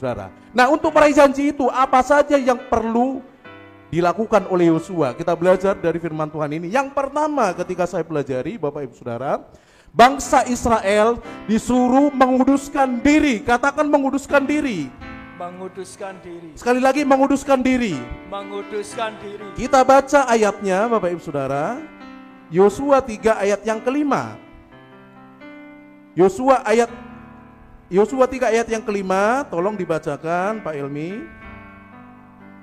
Saudara. Nah, untuk meraih janji itu apa saja yang perlu dilakukan oleh Yosua? Kita belajar dari firman Tuhan ini. Yang pertama ketika saya pelajari Bapak Ibu Saudara, bangsa Israel disuruh menguduskan diri. Katakan menguduskan diri. Menguduskan diri. Sekali lagi menguduskan diri. Menguduskan diri. Kita baca ayatnya Bapak Ibu Saudara. Yosua 3 ayat yang kelima. Yosua 3 ayat yang kelima, tolong dibacakan Pak Ilmi.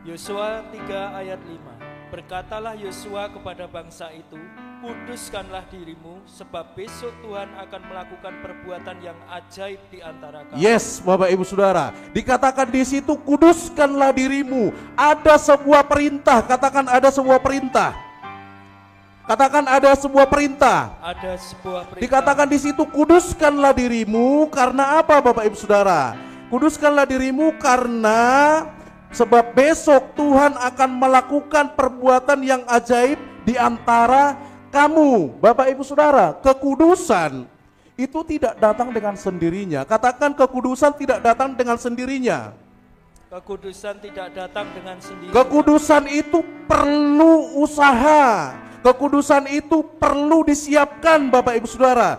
Yosua 3 ayat 5. Berkatalah Yosua kepada bangsa itu, kuduskanlah dirimu, sebab besok Tuhan akan melakukan perbuatan yang ajaib di antara kamu. Yes, Bapak Ibu Saudara, dikatakan di situ kuduskanlah dirimu. Ada sebuah perintah, katakan ada sebuah perintah. Katakan ada sebuah perintah. Ada sebuah perintah. Dikatakan di situ kuduskanlah dirimu karena apa Bapak Ibu Saudara? Kuduskanlah dirimu karena sebab besok Tuhan akan melakukan perbuatan yang ajaib di antara kamu. Bapak Ibu Saudara, kekudusan itu tidak datang dengan sendirinya. Katakan kekudusan tidak datang dengan sendirinya. Kekudusan tidak datang dengan sendirinya. Kekudusan itu perlu usaha. Kekudusan itu perlu disiapkan Bapak Ibu Saudara.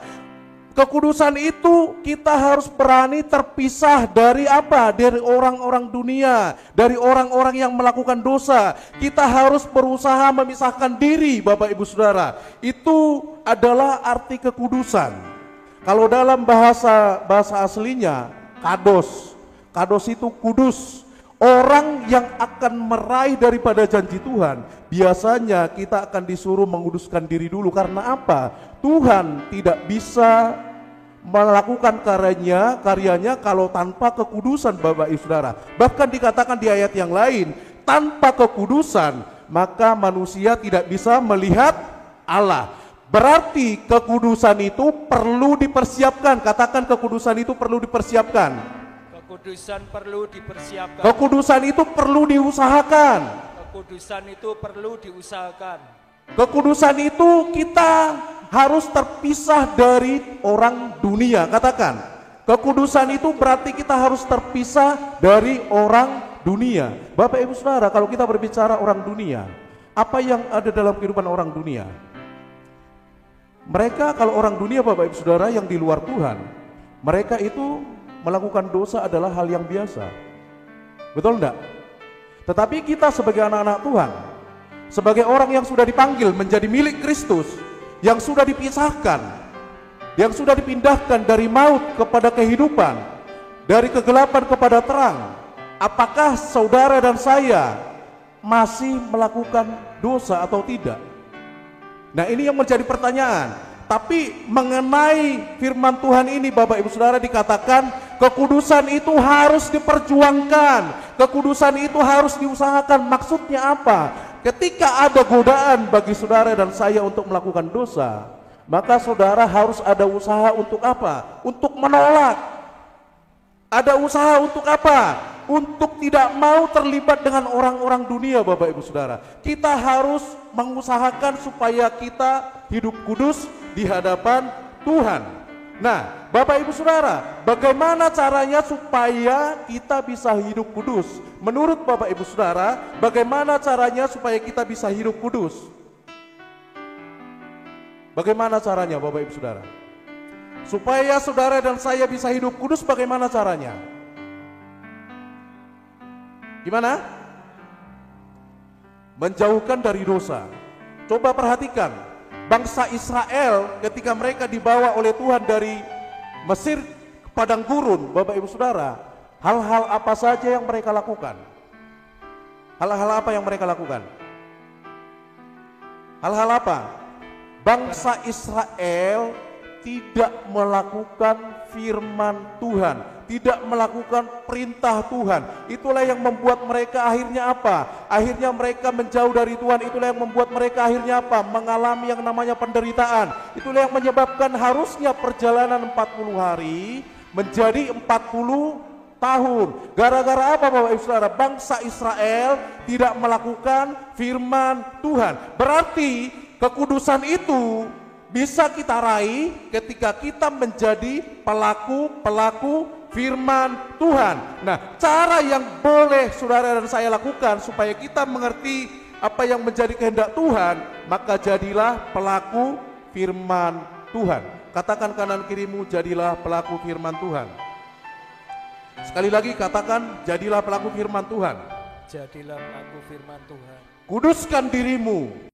Kekudusan itu kita harus berani terpisah dari apa? Dari orang-orang dunia, dari orang-orang yang melakukan dosa. Kita harus berusaha memisahkan diri Bapak Ibu Saudara. Itu adalah arti kekudusan. Kalau dalam bahasa aslinya kados. Kados itu kudus. Orang yang akan meraih daripada janji Tuhan, biasanya kita akan disuruh menguduskan diri dulu. Karena apa? Tuhan tidak bisa melakukan karyanya kalau tanpa kekudusan Bapak Ibu Saudara. Bahkan dikatakan di ayat yang lain, tanpa kekudusan maka manusia tidak bisa melihat Allah. Berarti kekudusan itu perlu dipersiapkan. Katakan kekudusan itu perlu dipersiapkan. Kekudusan perlu dipersiapkan. Kekudusan itu perlu diusahakan. Kekudusan itu perlu diusahakan. Kekudusan itu kita harus terpisah dari orang dunia. Katakan, kekudusan itu berarti kita harus terpisah dari orang dunia. Bapak Ibu Saudara, kalau kita berbicara orang dunia, apa yang ada dalam kehidupan orang dunia? Mereka kalau orang dunia Bapak Ibu Saudara yang di luar Tuhan, mereka itu melakukan dosa adalah hal yang biasa. Betul enggak? Tetapi kita sebagai anak-anak Tuhan, sebagai orang yang sudah dipanggil menjadi milik Kristus, yang sudah dipisahkan, yang sudah dipindahkan dari maut kepada kehidupan, dari kegelapan kepada terang, apakah saudara dan saya masih melakukan dosa atau tidak? Nah, ini yang menjadi pertanyaan. Tapi mengenai firman Tuhan ini Bapak Ibu Saudara dikatakan kekudusan itu harus diperjuangkan. Kekudusan itu harus diusahakan. Maksudnya apa? Ketika ada godaan bagi saudara dan saya untuk melakukan dosa, maka saudara harus ada usaha untuk apa? Untuk menolak. Ada usaha untuk apa? Untuk tidak mau terlibat dengan orang-orang dunia Bapak Ibu Saudara. Kita harus mengusahakan supaya kita hidup kudus di hadapan Tuhan. Nah, Bapak Ibu Saudara, bagaimana caranya supaya kita bisa hidup kudus? Menurut Bapak Ibu Saudara, bagaimana caranya supaya kita bisa hidup kudus? Bagaimana caranya Bapak Ibu Saudara? Supaya saudara dan saya bisa hidup kudus, bagaimana caranya? Gimana? Menjauhkan dari dosa. Coba perhatikan, bangsa Israel ketika mereka dibawa oleh Tuhan dari Mesir ke padang gurun, Bapak Ibu Saudara, hal-hal apa saja yang mereka lakukan? Hal-hal apa yang mereka lakukan? Hal-hal apa? Bangsa Israel tidak melakukan firman Tuhan, tidak melakukan perintah Tuhan. Itulah yang membuat mereka akhirnya apa? Akhirnya mereka menjauh dari Tuhan. Itulah yang membuat mereka akhirnya apa? Mengalami yang namanya penderitaan. Itulah yang menyebabkan harusnya perjalanan 40 hari menjadi 40 tahun. Gara-gara apa Bapak Ibu Saudara? Bangsa Israel tidak melakukan firman Tuhan. Berarti kekudusan itu bisa kita raih ketika kita menjadi pelaku firman Tuhan. Nah, cara yang boleh saudara dan saya lakukan supaya kita mengerti apa yang menjadi kehendak Tuhan, maka jadilah pelaku firman Tuhan. Katakan kanan kirimu, jadilah pelaku firman Tuhan. Sekali lagi katakan, jadilah pelaku firman Tuhan. Jadilah pelaku firman Tuhan. Kuduskan dirimu